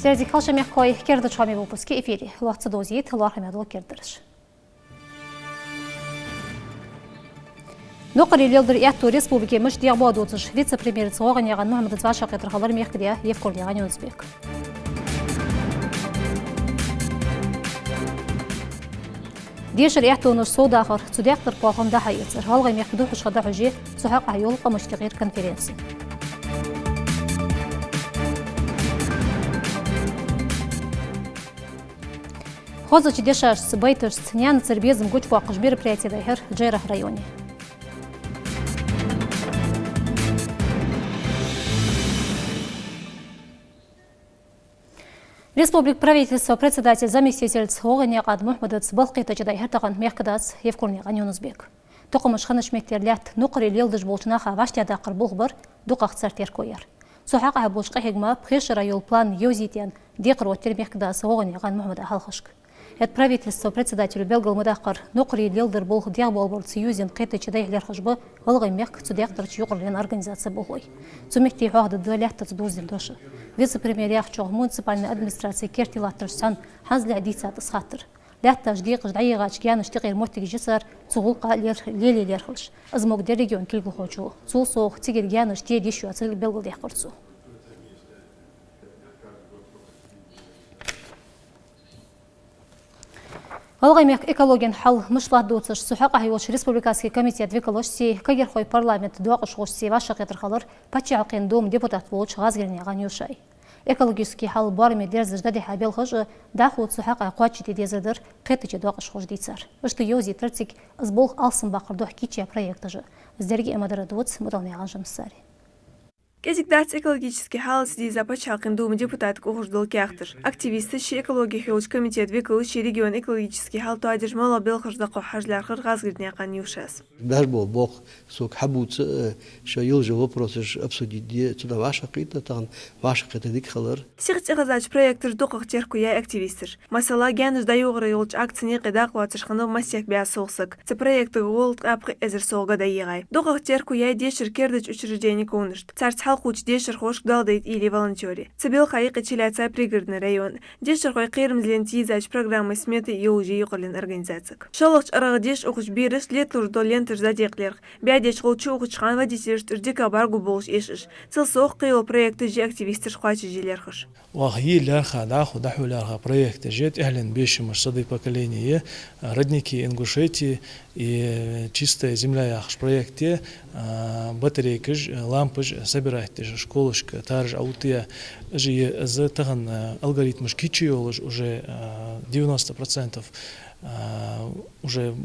Стерди Халша мягкой кердачами в выпуске эфире. Лохца дозит, лохамядол кердырыш. نقل اليلدر يأتو ريسبوبيكي مش ديغبو دوتش вице-премьер صغان يغان محمد زباشا قطر خبر ميخديا يفكر يغان يونسبيك ديشر يأتو نش صود آخر تديقتر قوام دا حياتر هالغي ميخدو حش غدا حجي سحاق عيولقا مش تغير كونفرنسي خوزة ديشر سبايترس نيان تربيزم قوش فوق جبير برياتي دايهر جيره رايوني Республик правительства председатель заместитель Цхогани Гад Мухмадат Балқи тачадай хартаган мехкадас Евкурни Ганюнузбек. Тоқымыш ханаш мектерлят нуқри лилдыш болчынаха ваштяда қырбулғбыр дуқақ цартер койар. Сухаqa болшқа хегма пхешера юл план юзитен деқыроттер мехкадас Цхогани Гад Мухмада халхашк. Het правительство председателю Белгал Мудақар нуқри лилдыр болх диақ болбыр цюзен қайты чадай хлерхашбы алғай мех цудяқтыр чуғырлен организация болғой. Цумекти хуағды дөләтті цудузден дошы. Вице-премьер яхчоғ муниципальной администрации кертилаттырсан ханзли адицат ысхаттыр. Ләтті ждиқ ждайыға чгияны штиғыр мортиги жысар цуғылқа лели лерхылш. Азмогде регион келгі хочу. Цул соғ тигер гияны штие дешу ацыл Белгал дяқырцу. Алғаймек экологиян хал мышлат доцыш сухақа хайолш республикаский комитет веколошси кагерхой парламент дуақышғошси ваша қетірхалар пачақен дом депутат болуч ғазгеріне ғанюшай. Экологический хал барме дерзіж даде хабел хыжы дахуд сухақа қуатчеті дезідір қетіче дуақышғош дейцар. Үшті йози тірцік ызбол алсын бақыр дуқ кичия проектыжы.Іздерге эмадыры доц мұдалмеған жымсари. Кезикдац экологический халс диза пачалкин дум депутат кухуждал кяхтыр. Активисты ши экология хилч комитет векл ши регион экологический хал туадиш мала белхажда қохажлар хыргазгирдне кан юшас. Бәрбол бог сок хабут шайыл же вопросы обсудить де туда ваша кита тан ваша кита дикхалар. Сигт игазач проекттер дуках теркуя активистер. Масала гяныш да югры юлч акцияны кыдак ватышханы масяк бя соқсык. Це проекты голд апқы эзер солга да егай. Дуках теркуя дешер кердыч учреждение конышт. Халқуч дешер хош гдалдайт или волонтери. Цебел хайқы челяция пригородный район. Дешер хой қирмзлен тизач программы сметы юлжи юқылен организацик. Шалықч арағы деш оқыч беріш летлур до лентер задеқлерг. Бядеш қолчу оқычқан водителерштір декабаргу болш ешіш. Цел соқ қиыл проекты же активистер шқачы желерхыш. وهي لارخا داخو دحو لارخا проект جет اهلن бешимыш сады поколение родники Ингушетии и чистая земля яхш проекте батарейки лампы собирать школушка тарж аутия же за таган алгоритмы кичиолож уже 90% уже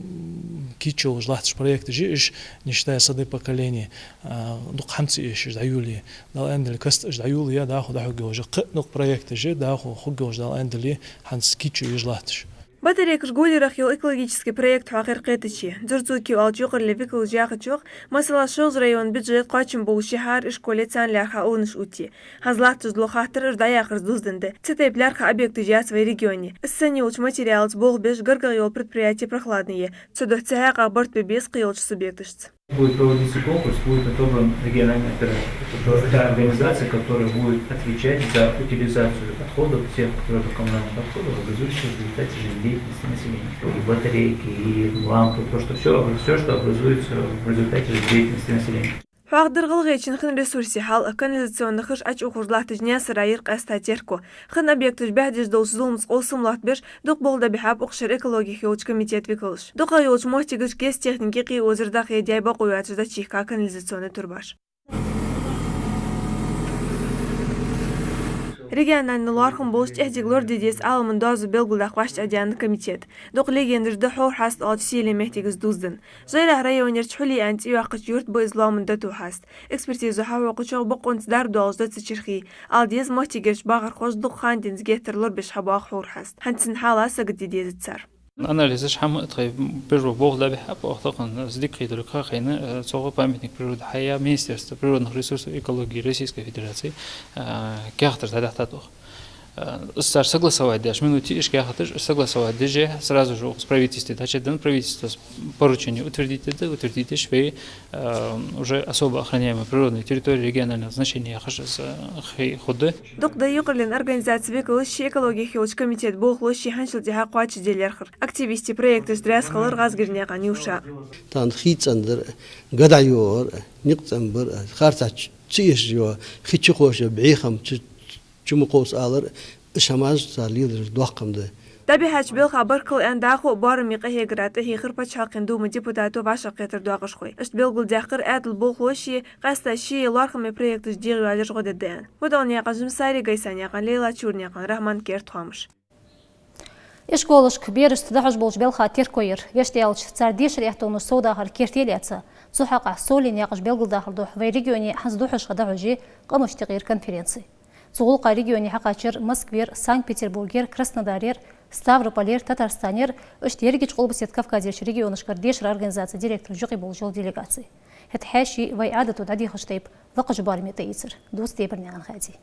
кичол жлахтш проекты жиш не считая сады поколения ну хамцы ещё даюли дал эндел каст даюли я да худа хугож ну проекты же да хугож дал эндели ханс кичу жлахтш Батарейк жгулерах ел экологический проект хакер кэтичи. Дзурцуки алчуқыр левикл жахачуқ, масала шоз район бюджет қачым бұл шихар ишколе цанлярха оныш ути. Хазлахты жлохаттыр ждаяқыр здуздынды. Цетайплярха объекты жас в регионе. Ссани уч материал бол беш гыргар ел предприятия прохладные. Цудох цеяқа борт бебес қиелч субъектышц. Будет проводиться конкурс, будет отобран региональный оператор. Это та организация, которая будет отвечать за утилизацию отходов, всех коммунальных отходов, образующих в результате жизнедеятельности населения. И батарейки, и лампы, все, что образуется в результате жизнедеятельности населения. Фагдыргылғы için хын ресурси хал канализационный хыш ач ухужлахты жня сырайыр қаста терку. Хын объекты жбәхдіж доусызылмыз олсымлахт беш дуқ болда бихаб ұқшыр экология хилч комитет викылыш. Дуқа юлч мохтигіш кес техники қи озырдақ едяйба қойатыжда чихка канализационный турбаш. Региональный лархым болш эхдиглор дедес алымын дазу белгулдақ вашт адянный комитет. Дуқ легендерді хор хаст алт силе мехтигіз дуздын. Жайрах районер чхули анти уақыт юрт бо изламында ту хаст. Экспертизу хау қучоқ бұқонц дар дуалжда цичирхи. Алдез мохтигерш бағыр хош дуқ хандинз гетерлор беш хабақ хор хаст. Хантсин хала сагд дедезі цар. Анализиш хам первый бог да бихап охтақан сдикки дурка хайна цога памятник природы хая Министерство природных ресурсов и экологии Российской Федерации кяхтар задахтатох согласовать даже минуте ишки ахатыш согласовать даже сразу же с правительством, значит, правительство поручение утвердить это, утвердить швей уже особо охраняемые природные территории регионального значения хашас ходы. Доqda yuqorlan organizatsiya qilish ekologiya хилч комитет болхлош ханшил диха qwachi делерхер. Активисти проекты стресс кылыр газгирне канюша. Тан хитсандыр гадайор никтамбыр харсач чиешжо хичхош бейхам чумукос алыр шамаз салидр доқамды. Табихач бил хабар кыл эндаху барми кахеграт хихыр пачакын думы депутату ваша кетер дуагыш кой. Эст белгул дяхыр атыл болхоши касташи лархами проекты ждиралер годеден. Мудония казым сари гайсаняқан Лейла Чурняқан Рахман Кертхамыш. Ишколышк беріш тыдағыш болж белха теркойыр. Вештеялыч цардеш ряхтону содағыр кертелияца. Цухаqa солин яғыш белгілдағыр дух вай регионе хаздухыш ғадағыжи қамыштығыр конференции. Цуғылқа регионе хақачыр Москвер, Санкт-Петербургер, Краснодарер, Ставрополер, Татарстанер, Үштергеч қолбысет Кавказерш регионышкар дешір организация директор жүғи бол жол делегации. Хет хәші вай адату дади хыштайып лықыж барметі ейцір. Дос дебірнеған хади.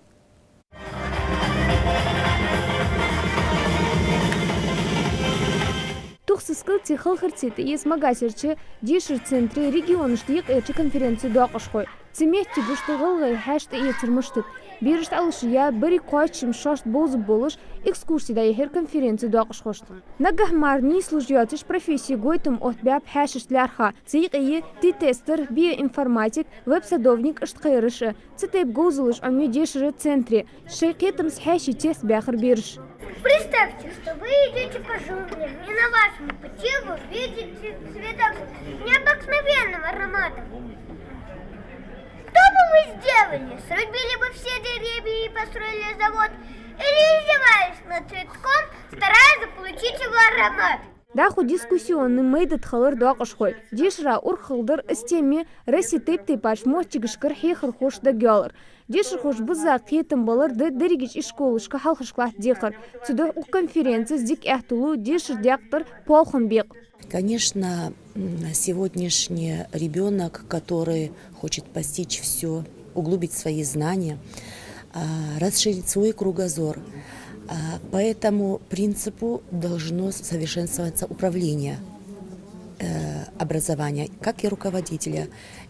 Тухсыскыл тихыл хырцеты ес магазерче дешір центре регионышты ек эчі конференции дуақышқой. Цемехти буштығылғай хәшті ецірміштік. Берішт алышыя бірі қойчым шашт болзы болыш экскурсияда ехер конференции дуақышқошты. Нагахмар не служиятыш профессии гойтым отбяб хәшіштлярха. Цейк ие ти-тестер, биоинформатик, веб-садовник ыштқайрышы. Цетейп гоузылыш омё дешірі центре. Шейкетым с хәші тест бяхыр беріш. Представьте, что вы идете по джунглям, и на вашем пути вы видите цветок необыкновенного аромата. Что бы вы сделали? Срубили бы все деревья и построили завод? Или издевались над цветком, стараясь заполучить его аромат? Даху дискуссионный мейдат халыр дуақышқой. Дешіра урхылдыр істеме рәсетеп тепаш мочигышкыр хейхыр хош да гялыр. Дешір хош бұза қиетім балыр дәрігіч ішколышқа халқышқлат декір. Цудыр у конференция здик әхтулу дешір дяқтыр полхын бек. Конечно, сегодняшний ребенок, который хочет постичь все, углубить свои знания, расширить свой кругозор, по этому принципу должно совершенствоваться управление образования, как и руководителя,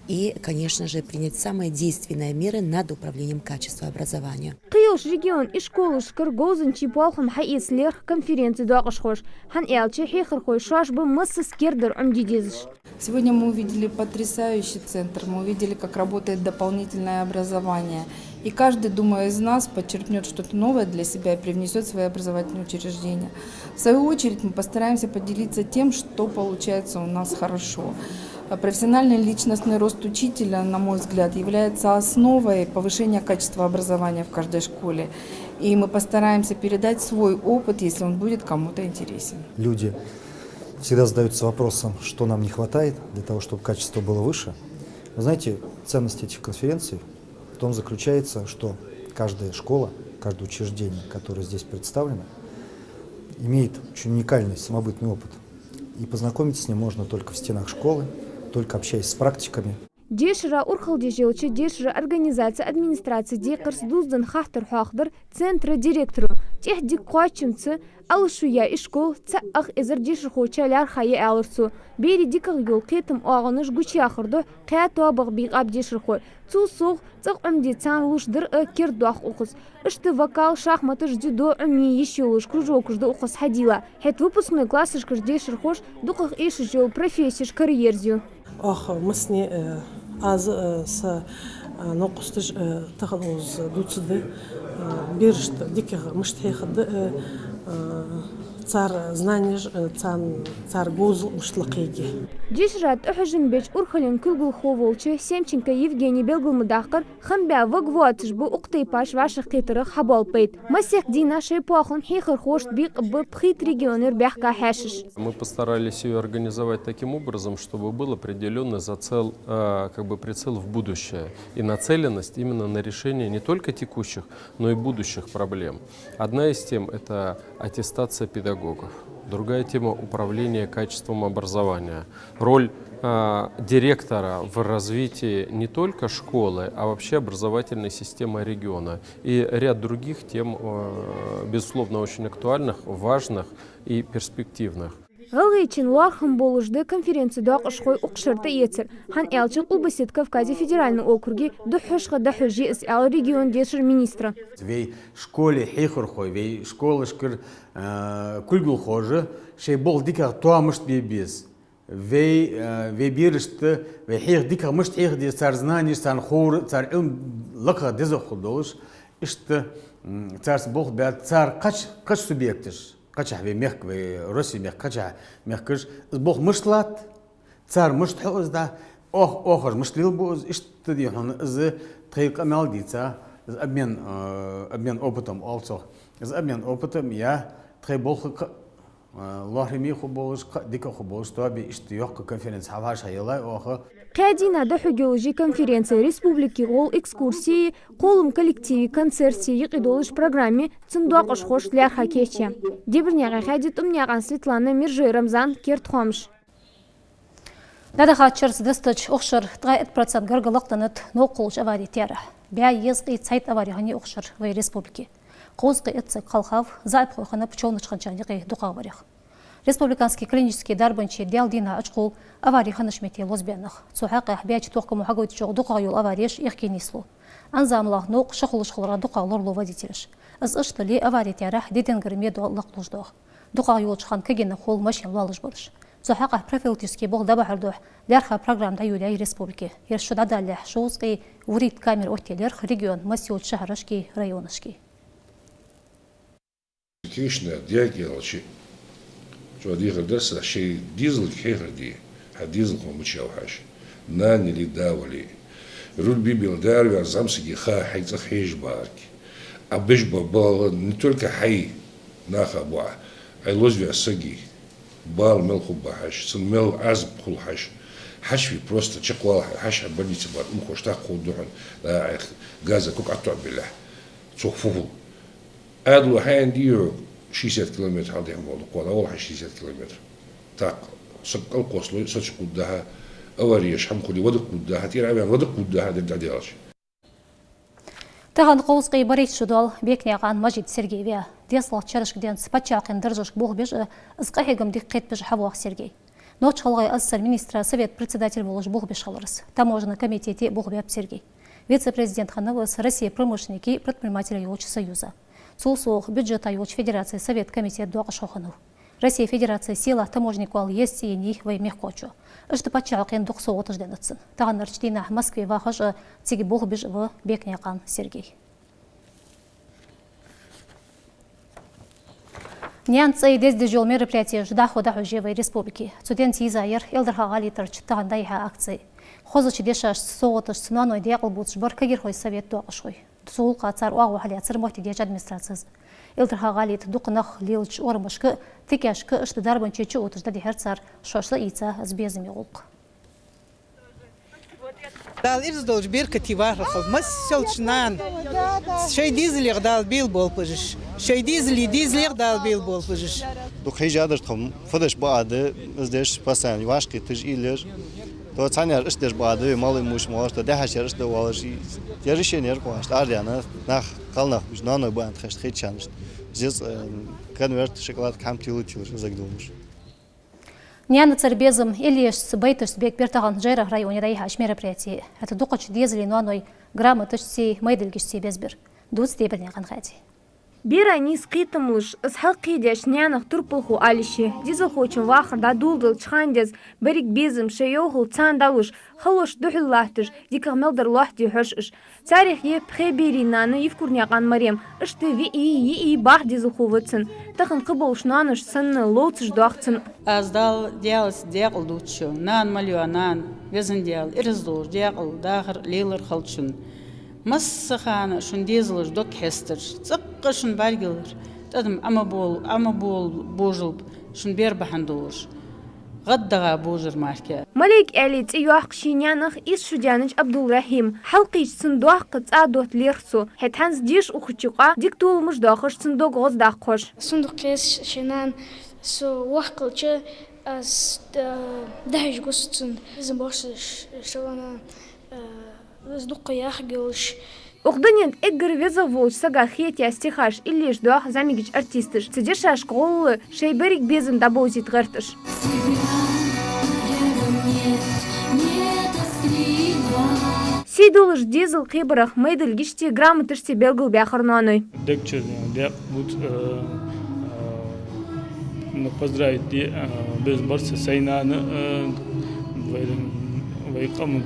и, конечно же, принять самые действенные меры над управлением качества образования. Қиылш регион и школы шкыр гозын чипалхым хаислер конференции дуақышхош. Хан элче хейхырхой шашбы мысы скердер умдидезыш. Сегодня мы увидели потрясающий центр, мы увидели, как работает дополнительное образование. И каждый, думаю, из нас подчеркнет что-то новое для себя и привнесет в свои образовательные учреждения. В свою очередь мы постараемся поделиться тем, что получается у нас хорошо. Профессиональный личностный рост учителя, на мой взгляд, является основой повышения качества образования в каждой школе. И мы постараемся передать свой опыт, если он будет кому-то интересен. Люди всегда задаются вопросом, что нам не хватает для того, чтобы качество было выше. Вы знаете, ценность этих конференций в том заключается, что каждая школа, каждое учреждение, которое здесь представлено, имеет очень уникальный самобытный опыт. И познакомиться с ним можно только в стенах школы, только общаясь с практиками. Дешіра урхылде желчі дешіра организация администрации декірс дуздың хахтыр хуақдыр центры директору. Техдік қуачымцы алышуя ішкол ца ақ ezir дешір хоучалар хайы алырсу. Бері дикіг yol қетім оғыныш гүчі ақырды қият уабық биқ аб дешір хой. Цу соқ цық өмде цан лушдыр кер дуақ уқыз. Ішті вокал, шахматы жды до өмне еші луш кружок жды уқыз хадила. Хет выпускной классы шкір дешір хош дұқық еші жол профессияш карьерзию. Ах, мысни аз с нокустыш тахалуз дуцды биршт диких мыштхихды цар знаниеш цар гуз ушлакиги. Дишрат ухажинбеч урхалин күлгүл ховолчы Семченко Евгений Белгулмыдахкар хамбя вагватыш бу уктайпаш ваших китырых хабалпейт. Масех дина шейпахун хихыр хошт бик б пхит регионер бяхка хэшиш. Мы постарались ее организовать таким образом, чтобы был определенный прицел в будущее и нацеленность именно на решение не только текущих, но и будущих проблем. Одна из тем – это аттестация педагогов педагогов. Другая тема – управление качеством образования. Роль директора в развитии не только школы, а вообще образовательной системы региона. И ряд других тем, безусловно, очень актуальных, важных и перспективных. Галгайчин лархам болужды конференцияда ошхой укшырты етсір. Хан Элчик Улбасет Кавказе федеральный округе духшға дахужи из эл регион дешір министра. Вей школе хейхурхой, вей школы шкыр кульгул хожи, шей бол дикар туамышт бейбез. Вей бирышты, вей хейх дикар мышт хейх де цар знание, цар хор, цар илм лака дезохул долыш, ишты цар бол бәд цар кач субъектиш. قچه به مخ و روسی مخ قچه مخکش بخ مشلات صار مشت حوز ده آخر مشتیل بوز اشتدی هن از طریق عمل دیتا از ابمن اوبتم also از ابمن اوبتم یا طریق لاهمی خوبوش دیگه خوبوش تو بی اشتیاق کنفرانس هواش هیلای آخر قادينا دحو جيولوجي конференция республики гол экскурсии колум коллективи концерте يقيدولش программе цындуак хош для хакечи. Дебирняга хадит умняган Светлана Миржи Рамзан Кертхомш. Дадаха чырс дыстыч охшыр 3% гаргалактанат ноқулш аваритера. Бя езги сайт аварихани охшыр в республике. Қозғы этцы қалхав зайп қойхана пчонычханчаниги духаварих. Республиканский клинический дарбанчи диалдина очкул аварий ханышмети лозбянах. Цухаqa бяч тоққа мухагойт чоқ духайол авариш ихкенислу. Анзамлах ноқ шахулышхылара духалорлу водителиш. Аз ыштали аваритера детенгер меду лақлуждох. Духайол чхан кагена хол машин лалыш болыш. Цухаqa профилактический бол дабахардох лярха программда юляй республики. Ершуда даля шоузқи урит камер оттелер регион масиол шахарашки районышки. Конечно, диагелочи. شو هذه الدرس شيء ديزل كهر دي هديزل قوم بتشوهش نان اللي داولي رول بيبي دار يا زمسكي خا حي تخيج بارك أبيش ببال نتولك حي ناخا بوا أي لوز في سجي بال مل خباحش سن مل عزب خل حش في بروست تشقوا حش بدي تبار مخوش تاخذ دهن لا غازا كوك أطلع بالله تصفوه أدلو حين ديو 60 كيلومتر هذا هم والله أول 60 كيلومتر تاق سق القوسلو سج قدها أوريش هم كلي ودق قدها تير عبان ودق قدها ده ديالش تهان قوسقي بريت شدال بيكني عن مجد سرجيبيا ديصلات شرش كدين سبتشاقين درجش بوه بيج أزقاهجم دقيت بيج حواه سرجي نوتش خلقي أسر министра совет председатель волож бог бешалрыс таможенный комитете бог бяб Сергей вице-президент Хановос Россия промышленники и предприниматели Юлч Союза Сулсух бюджета Юлч Федерации Совет комитет Дуақшоханов Россия Федерация сила таможник вал есть и них во имя хочу что подчеркнен дух соотож денатсын таган арчтина Москве вахаж тиги бог беж в бекнякан Сергей Нянцы дезде жол мероприятия ждаху дахужевой республики. Студент Изаир Элдерхагали торч тагандайха акции. Хозачи дешаш соотож цунаной диакл будж баркагир хой совет дуашой. Сул кацар уагу халиацыр мохти деш администрацияз. Элдерхагали дукнах лилч ормашкы тикашкы ышты дарбанчы чуотожда дихерцар шошла ица збезими улк. Дал ирздолж биркати вахрахов мас селчнан шей дизелер дал бил бол пожиш шей дизелер дал бил бол пожиш дух хижадер том фадаш баады издеш пасан вашки тиж илер то цаняр иштеш баады малы муш молашта дахашер иште валаши яришенер коаш ардяна нах калнах биш наной банд хашт хечанш зис конверт шоколад камтилучур загдумуш Няна царбезом Ильеш Бейтers бек пертаган жайра районе дайхаш мероприятие. Это дукач дизели нуаной грамоточси майдельгишси безбер. Дуц степени ханхати. Бира низ қитымлыш, ысхақи деш нянық тұрпылху алиши, дизы хочын вақырда дулдыл чхандез, бірік безім шайоғыл цандалыш, хылыш дұхыллахтыш, дикақ мелдер лахти хөшіш. Царих еп хеберинаны евкурняған марем, үшті ви бақ дизы хувыцын, тақын қыбылш наныш сынны лоуцыш дуақцын. Аздал диалыс диақыл дұтшы, нан малюанан, везін диал, иріздол диақыл, дағыр лейлер қылчын. Массахана шун дезлыш док хестер, цыққа шун баргелер, тадым ама бол божылып, шун бер бахандолыш. غدغا بوجر ماركا ملك آليت يوحق شينيانخ إيس شديانج عبد الرحيم حلقيش صندوق قطع دوت ليرسو هتحنز ديش أخشيقا ديك طول مش داخش صندوق غوز داخش صندوق قيس شنان سو وحقلش از دهج قصتن لازم باش شوانا صندوق ياخجوش Ухдынен эггер везоволч сага хетя стихаш илиш дуах замигич артистыш. Цедешаш школы шейберик безен дабозит гартыш. Сидулыш дизел кибрах мейдельгишти грамотышти белгыл бяхарнаной. Декчер дек бут поздравить без борца сайнаны вайкам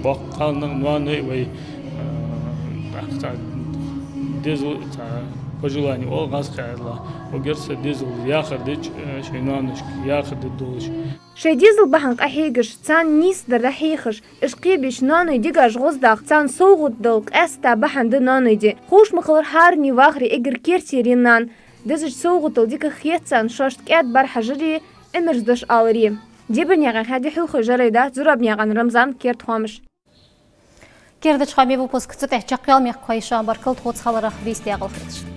бакканның нуаны вай дизел пожелание ол газкайла огерса дизел яхардыч шейнаныш яхарды дулыш шей дизел баханг ахегыш цан нис дырахихыш ишкибиш наны дигаш гоздах цан соугут дылк эста баханды наныди хуш махлар харни вахри эгер керсиринан дизыш соугутыл дика хетцан шошт кэт бар хажири эмерздыш алыри дебеняган хади хилхы жарайда зурабняган Рамзан керт хомыш Кердіч қаме выпуск цитэх чаққал меқ қайшан бар кылт хоц халарақ вести ағыл